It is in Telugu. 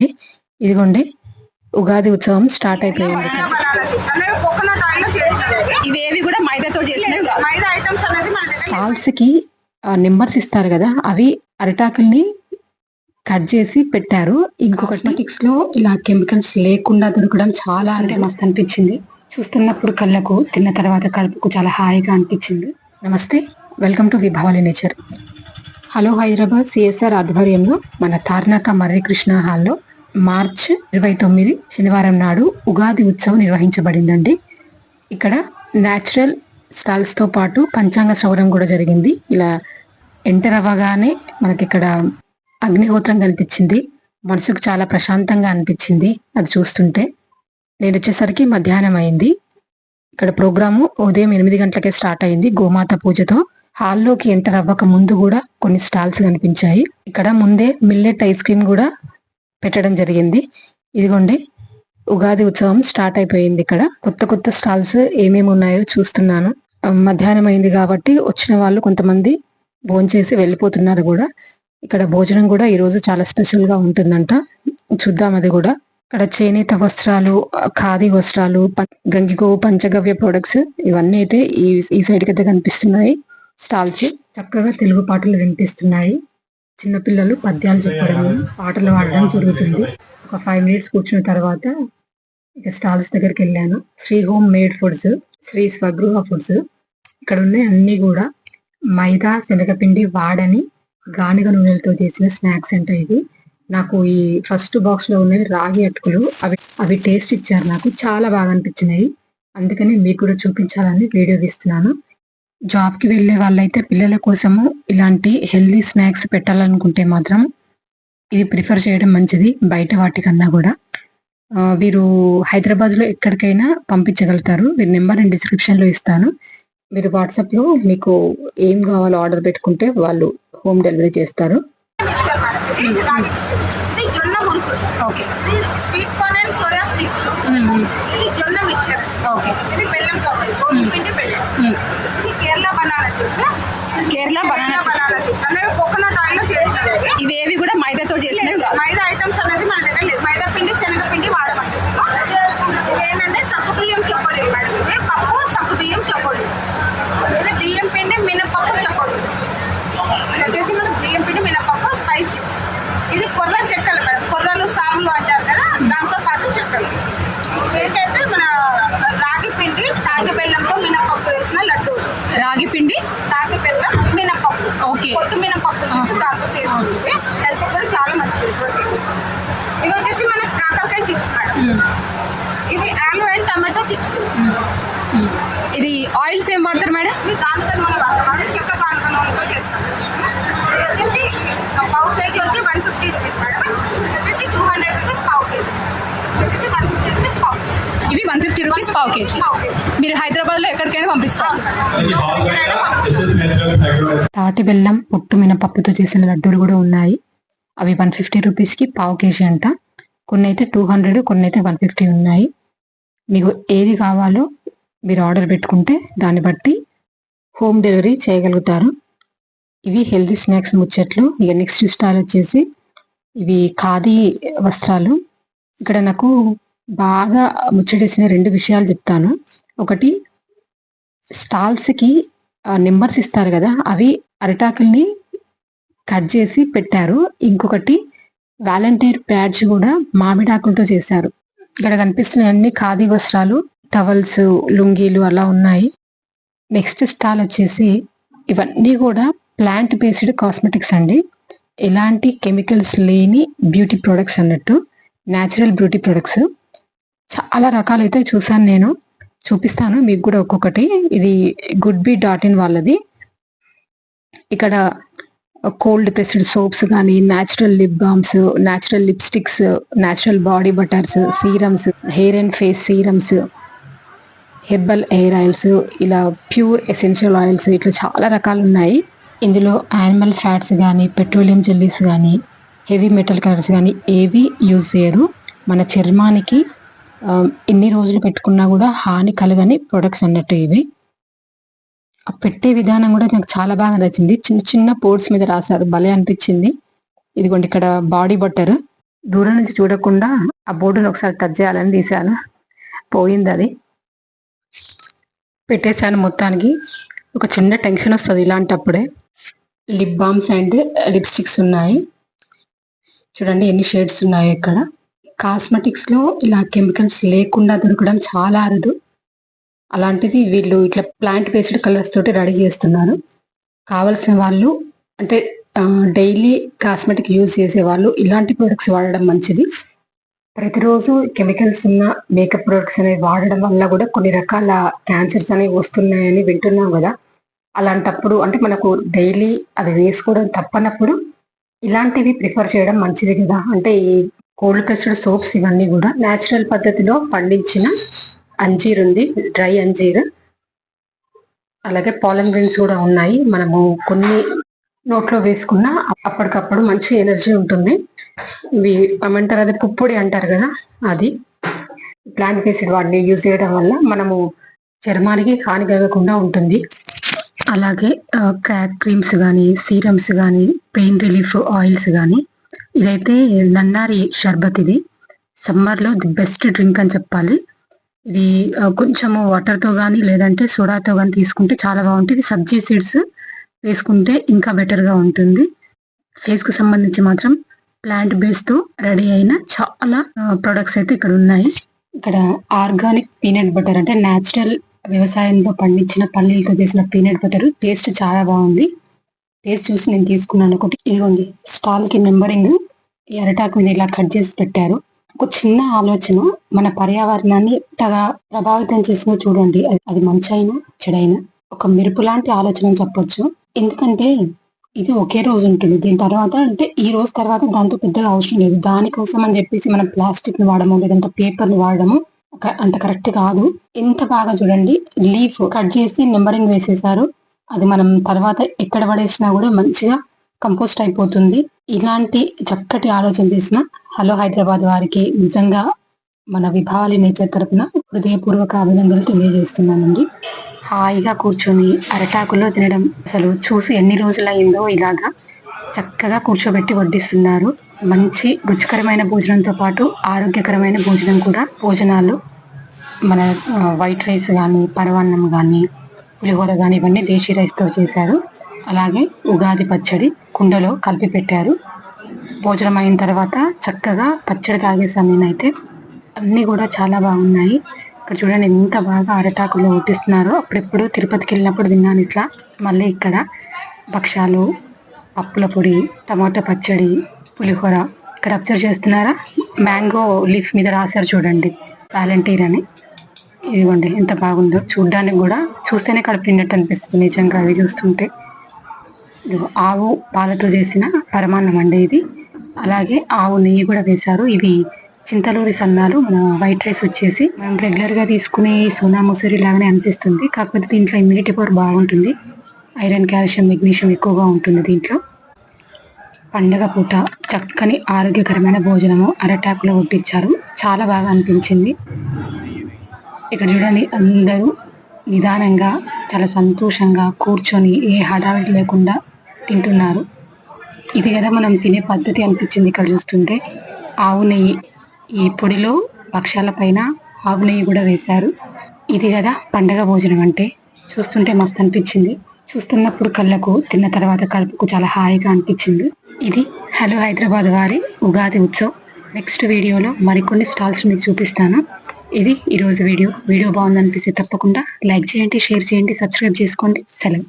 ఇదిగోండి ఉగాది ఉత్సవం స్టార్ట్ అయిపోయింది. ఇవేవి కూడా మైదాతో చేసినవి. మైదా ఐటమ్స్ అనేది మన స్టాల్స్ కి నెంబర్స్ ఇస్తారు కదా, అవి అరిటాకుల్ని కట్ చేసి పెట్టారు. ఇంకొక కాస్మెటిక్స్ లో ఇలా కెమికల్స్ లేకుండా దొరకడం చాలా అంటే మస్తు అనిపించింది. చూస్తున్నప్పుడు కళ్ళకు, తిన్న తర్వాత కడుపుకు చాలా హాయిగా అనిపించింది. నమస్తే, welcome to Vibhavali nature. Hello Hyderabad CSR ఆధ్వర్యంలో మన తార్నాక మర్రి కృష్ణ హాల్లో మార్చ్ 29 శనివారం నాడు ఉగాది ఉత్సవం నిర్వహించబడిందండి. ఇక్కడ న్యాచురల్ స్టాల్స్ తో పాటు పంచాంగ శ్రవణం కూడా జరిగింది. ఇలా ఎంటర్ అవ్వగానే మనకి ఇక్కడ అగ్నిహోత్రం కనిపించింది. మనసుకు చాలా ప్రశాంతంగా అనిపించింది అది చూస్తుంటే. నేను వచ్చేసరికి మధ్యాహ్నం అయింది. ఇక్కడ ప్రోగ్రాము ఉదయం 8 గంటలకే స్టార్ట్ అయింది గోమాత పూజతో. హాల్లోకి ఎంటర్ అవ్వక ముందు కూడా కొన్ని స్టాల్స్ కనిపించాయి. ఇక్కడ ముందే మిల్లెట్ ఐస్ క్రీమ్ కూడా పెట్టడం జరిగింది. ఇదిగోండి ఉగాది ఉత్సవం స్టార్ట్ అయిపోయింది. ఇక్కడ కొత్త కొత్త స్టాల్స్ ఏమేమి ఉన్నాయో చూస్తున్నాను. మధ్యాహ్నం అయింది కాబట్టి వచ్చిన వాళ్ళు కొంతమంది భోంచేసి వెళ్ళిపోతున్నారు కూడా. ఇక్కడ భోజనం కూడా ఈ రోజు చాలా స్పెషల్ గా ఉంటుందంట, చూద్దాం అది కూడా. ఇక్కడ చేనేత వస్త్రాలు, ఖాదీ వస్త్రాలు, గంగిగోవు పంచగవ్య ప్రొడక్ట్స్ ఇవన్నీ అయితే ఈ సైడ్ కి అయితే కనిపిస్తున్నాయి. స్టాల్స్ చక్కగా తెలుగు పాటలు వినిపిస్తున్నాయి. చిన్నపిల్లలు పద్యాలు చెప్పడం, పాటలు పాడడం జరుగుతుంది. ఒక 5 minutes కూర్చున్న తర్వాత ఇక స్టాల్స్ దగ్గరికి వెళ్ళాను. Shri home made foods, Shri Swagruha foods. ఇక్కడ ఉన్నాయి అన్ని కూడా మైదా, శనగపిండి వాడని గానుగ నూనెలతో చేసిన స్నాక్స్ అంట ఇవి. నాకు ఈ ఫస్ట్ బాక్స్ లో ఉన్నవి రాగి అటుకులు, అవి టేస్ట్ ఇచ్చారు, నాకు చాలా బాగా అనిపించినాయి. అందుకని మీకు కూడా చూపించాలని వీడియో తీస్తున్నాను. జాబ్ కి వెళ్లే వాళ్ళైతే పిల్లల కోసము ఇలాంటి హెల్దీ స్నాక్స్ పెట్టాలనుకుంటే మాత్రం ఇవి ప్రిఫర్ చేయడం మంచిది బయట వాటికన్నా కూడా. వీరు హైదరాబాద్ లో ఎక్కడికైనా పంపించగలుగుతారు. వీరి నెంబర్ నేను డిస్క్రిప్షన్ లో ఇస్తాను. మీరు వాట్సాప్ లో మీకు ఏం కావాలో ఆర్డర్ పెట్టుకుంటే వాళ్ళు హోమ్ డెలివరీ చేస్తారు. జొన్న మురుకులు, sweet corn and soya sticks, ఇది జొన్న మిక్చర్, ఇది బెల్లం కవ్వలు, గోధుమ పిండి బెల్లం, ఇది Kerala banana chips. Kerala banana chips అనేది కోకోనట్ ఆయిల్ లో చేస్తారు. ఇవేవి కూడా మైదాతో చేసినవి. మైదా ఐటమ్స్ అనేది మన దగ్గర లేదు. మైదా పిండి, శనగపిండి వాడమంటారు. ఏంటంటే సగ్గుబియ్యం చకోడీ మేడం, ఇది పప్పు సగ్గుబియ్యం చకోడీ, ఇది బియ్యం పిండి మినపప్పు చకోడీ, ఇది వచ్చేసి మన బియ్యం పిండి మినపప్పు స్పైసీ. ఇది కొర్ర చెక్కలు మేడం, కొర్రలు సాములు అంటారు కదా, దాంతో పాటు చెక్కలు. ఏంటంటే మన రాగి పిండి తాటి బెల్లంతో మినపప్పు వేసిన లడ్డు. రాగి పిండి, తాటి బెల్లం, మినపప్పు, పొట్టు మినపప్పు దాంతో చేసుకుంటే హెల్త్ కూడా చాలా మంచిది. ఇవి వచ్చేసి మన కాకరకాయ చిప్స్ మేడం, ఇది ఆలు అండ్ టమాటో చిప్స్. ఇది ఆయిల్స్ ఏం వాడతారు మేడం? ఇది కానుక నూనె వాడతాం, చెక్క కానుక నూనెతో చేస్తాం. ఇది వచ్చేసి పావు కేజీ వచ్చి 150 రూపీస్ మేడం, ఇది వచ్చేసి 200 రూపీస్ పావు కేజీ, ఇది వచ్చేసి 150 రూపీస్ పావు కేజీ. ఇవి 150 రూపీస్ పావు కేజీ. మీరు హైదరాబాద్ లో ఎక్కడికైనా పంపిస్తారు. తాటి బెల్లం, పొట్టు మినపప్పుతో చేసిన లడ్డూలు కూడా ఉన్నాయి. అవి 150 రూపీస్ కి పావు కేజీ అంట. కొన్ని అయితే 200, కొన్ని అయితే 150 ఉన్నాయి. మీకు ఏది కావాలో మీరు ఆర్డర్ పెట్టుకుంటే దాన్ని బట్టి హోమ్ డెలివరీ చేయగలుగుతారు. ఇవి హెల్దీ స్నాక్స్ ముచ్చట్లు. ఇక నెక్స్ట్ స్టాల్ వచ్చేసి ఇవి ఖాదీ వస్త్రాలు. ఇక్కడ నాకు బాగా ముచ్చటేసిన 2 విషయాలు చెప్తాను. ఒకటి, స్టాల్స్ కి నెంబర్స్ ఇస్తారు కదా, అవి అరిటాకుల్ని కట్ చేసి పెట్టారు. ఇంకొకటి, వాలంటీర్ ప్యాడ్స్ కూడా మామిడాకులతో చేశారు. ఇక్కడ కనిపిస్తున్న అన్ని ఖాదీ వస్త్రాలు, టవల్స్, లుంగీలు అలా ఉన్నాయి. నెక్స్ట్ స్టాల్ వచ్చేసి ఇవన్నీ కూడా ప్లాంట్ బేస్డ్ కాస్మెటిక్స్ అండి. ఎలాంటి కెమికల్స్ లేని బ్యూటీ ప్రొడక్ట్స్ అన్నట్టు, న్యాచురల్ బ్యూటీ ప్రొడక్ట్స్. చాలా రకాలైతే చూసాను నేను, చూపిస్తాను మీకు కూడా ఒక్కొక్కటి. ఇది goodbee.in వాళ్ళది. ఇక్కడ కోల్డ్ ప్రెస్డ్ సోప్స్ కానీ, natural lip balms, natural lipsticks, natural body butters, serums, hair and face serums, herbal hair oils, ఇలా ప్యూర్ ఎసెన్షియల్ ఆయిల్స్, ఇట్లా చాలా రకాలు ఉన్నాయి. ఇందులో యానిమల్ ఫ్యాట్స్ కానీ, పెట్రోలియం జెల్లీస్ కానీ, హెవీ మెటల్ కలర్స్ కానీ ఏవి యూజ్ చేయరు. మన చర్మానికి ఎన్ని రోజులు పెట్టుకున్నా కూడా హాని కలగని ప్రొడక్ట్స్ అన్నట్టు ఇవి. పెట్టే విధానం కూడా నాకు చాలా బాగా నచ్చింది. చిన్న చిన్న పోర్ట్స్ మీద రాశారు, భలే అనిపించింది. ఇదిగోండి ఇక్కడ బాడీ బటర్, దూరం నుంచి చూడకుండా ఆ బోర్డును ఒకసారి టచ్ చేయాలని తీశాను, పోయింది అది. పెట్టేశాను మొత్తానికి. ఒక చిన్న టెన్షన్ వస్తుంది ఇలాంటప్పుడే. లిప్ బామ్స్ అండ్ లిప్స్టిక్స్ ఉన్నాయి చూడండి, ఎన్ని షేడ్స్ ఉన్నాయో ఇక్కడ. కాస్మెటిక్స్ లో ఇలా కెమికల్స్ లేకుండా దొరకడం చాలా అరుదు. అలాంటిది వీళ్ళు ఇట్లా ప్లాంట్ బేస్డ్ కలర్స్ తోటి రెడీ చేస్తున్నారు. కావలసిన వాళ్ళు అంటే డైలీ కాస్మెటిక్ యూజ్ చేసే వాళ్ళు ఇలాంటి ప్రొడక్ట్స్ వాడడం మంచిది. ప్రతిరోజు కెమికల్స్ ఉన్న మేకప్ ప్రొడక్ట్స్ అనేవి వాడడం వల్ల కూడా కొన్ని రకాల క్యాన్సర్స్ అనేవి వస్తున్నాయని వింటున్నాం కదా. అలాంటప్పుడు అంటే మనకు డైలీ అది వేసుకోవడం తప్పనప్పుడు ఇలాంటివి ప్రిఫర్ చేయడం మంచిది కదా. అంటే ఈ కోల్డ్ ప్రెస్డ్ సోప్స్ ఇవన్నీ కూడా న్యాచురల్ పద్ధతిలో పండించిన అంజీర్ ఉంది, డ్రై అంజీర్, అలాగే పాలన్ గ్రెయిన్స్ కూడా ఉన్నాయి. మనము కొన్ని నోట్లో వేసుకున్న అప్పటికప్పుడు మంచి ఎనర్జీ ఉంటుంది. ఇవి ఏమంటారు, అది పుప్పొడి అంటారు కదా, అది ప్లాంట్ బేస్డ్ వాటిని యూజ్ చేయడం వల్ల మనము చర్మానికి హాని కలగకుండా ఉంటుంది. అలాగే క్రాక్ క్రీమ్స్ కానీ, సీరమ్స్ కానీ, పెయిన్ రిలీఫ్ ఆయిల్స్ కానీ. ఇదైతే నన్నారి షర్బత్, ఇది సమ్మర్లో ది బెస్ట్ డ్రింక్ అని చెప్పాలి. ఇది కొంచెము వాటర్తో కానీ లేదంటే సోడాతో కానీ తీసుకుంటే చాలా బాగుంటుంది. సబ్జీ సీడ్స్ వేసుకుంటే ఇంకా బెటర్గా ఉంటుంది. ఫేస్కి సంబంధించి మాత్రం ప్లాంట్ బేస్తో రెడీ అయిన చాలా ప్రొడక్ట్స్ అయితే ఇక్కడ ఉన్నాయి. ఇక్కడ ఆర్గానిక్ పీనట్ బటర్ అంటే న్యాచురల్ వ్యవసాయంలో పండించిన పల్లీలతో చేసిన పీనట్ బటర్ టేస్ట్ చాలా బాగుంది. టేస్ట్ చూసి నేను తీసుకున్నాను ఒకటి. ఇదిగోండి, స్టాల్కి నెంబరింగ్ ఈ అరటాకు మీద ఇలా కట్ చేసి పెట్టారు. ఒక చిన్న ఆలోచన మన పర్యావరణాన్ని ఇంతగా ప్రభావితం చేసిందో చూడండి. అది మంచైనా చెడైనా ఒక మెరుపు లాంటి ఆలోచన అని చెప్పొచ్చు. ఎందుకంటే ఇది ఒకే రోజు ఉంటుంది, దీని తర్వాత అంటే ఈ రోజు తర్వాత దాంతో పెద్దగా అవసరం లేదు. దానికోసం అని చెప్పేసి మనం ప్లాస్టిక్ ని వాడము లేదంటే పేపర్ ని వాడము అంత కరెక్ట్ కాదు. ఎంత బాగా చూడండి, లీఫ్ కట్ చేసి నెంబరింగ్ వేసేసారు. అది మనం తర్వాత ఎక్కడ పడేసినా కూడా మంచిగా కంపోస్ట్ అయిపోతుంది. ఇలాంటి చక్కటి ఆలోచన చేసిన హలో హైదరాబాద్ వారికి నిజంగా మన విభావళి నేచర్ తరపున హృదయపూర్వక అభినందనలు తెలియజేస్తున్నానండి. హాయిగా కూర్చొని అరటాకుల్లో తినడం అసలు చూసి ఎన్ని రోజులైందో. ఇలాగా చక్కగా కూర్చోబెట్టి వడ్డిస్తున్నారు. మంచి రుచికరమైన భోజనంతో పాటు ఆరోగ్యకరమైన భోజనం కూడా. భోజనాలు మన వైట్ రైస్ కానీ, పరవాన్నం కానీ, పులిహోర కానీ ఇవన్నీ దేశీ రైస్తో చేశారు. అలాగే ఉగాది పచ్చడి కుండలో కలిపి పెట్టారు. భోజనం అయిన తర్వాత చక్కగా పచ్చడి తాగేసాను నేనైతే. అన్నీ కూడా చాలా బాగున్నాయి. ఇక్కడ చూడండి ఎంత బాగా అరటాకులో వడ్డిస్తున్నారో. అప్పుడెప్పుడు తిరుపతికి వెళ్ళినప్పుడు తిన్నాను ఇట్లా. మళ్ళీ ఇక్కడ భక్షాలు, పప్పుల పొడి, టమాటా పచ్చడి, పులిహోర. ఇక్కడ అబ్జర్వ్ చేస్తున్నారా, మ్యాంగో లీఫ్ మీద రాశారు చూడండి, వాలంటీర్ అని. ఇదిగోండి ఎంత బాగుందో, చూడ్డానికి కూడా చూస్తేనే కడుపు నిండినట్టు అనిపిస్తుంది నిజంగా అవి చూస్తుంటే. ఆవు పాలతో చేసిన పరమాన్నం అండి ఇది. అలాగే ఆవు నెయ్యి కూడా వేశారు. ఇవి చింతలూరి సన్నాలు. మన వైట్ రైస్ వచ్చేసి మనం రెగ్యులర్ గా తీసుకునే సోనా మసూరి లాగానే అనిపిస్తుంది, కాకపోతే దీంట్లో ఇమ్యూనిటీ పవర్ బాగుంటుంది. ఐరన్, కాల్షియం, మెగ్నీషియం ఎక్కువగా ఉంటుంది దీంట్లో. పండగ పూట చక్కని ఆరోగ్యకరమైన భోజనము అరటాకులో వడ్డించారు. చాలా బాగా అనిపించింది. ఇక్కడ చూడండి, అందరూ నిదానంగా చాలా సంతోషంగా కూర్చొని ఏ హడావిడి లేకుండా తింటున్నారు. ఇది కదా మనం తినే పద్ధతి అనిపించింది ఇక్కడ చూస్తుంటే. ఆవు నెయ్యి, ఈ పొడిలో భక్షాల పైన ఆవు నెయ్యి కూడా వేశారు. ఇది కదా పండగ భోజనం అంటే. చూస్తుంటే మస్తు అనిపించింది. చూస్తున్నప్పుడు కళ్ళకు, తిన్న తర్వాత కడుపుకు చాలా హాయిగా అనిపించింది. ఇది హలో హైదరాబాద్ వారి ఉగాది ఉత్సవ్. నెక్స్ట్ వీడియోలో మరికొన్ని స్టాల్స్ మీకు చూపిస్తాను. ఇది ఈరోజు వీడియో బాగుందనిపిస్తే తప్పకుండా లైక్ చేయండి, షేర్ చేయండి, సబ్స్క్రైబ్ చేసుకోండి. సెలవు.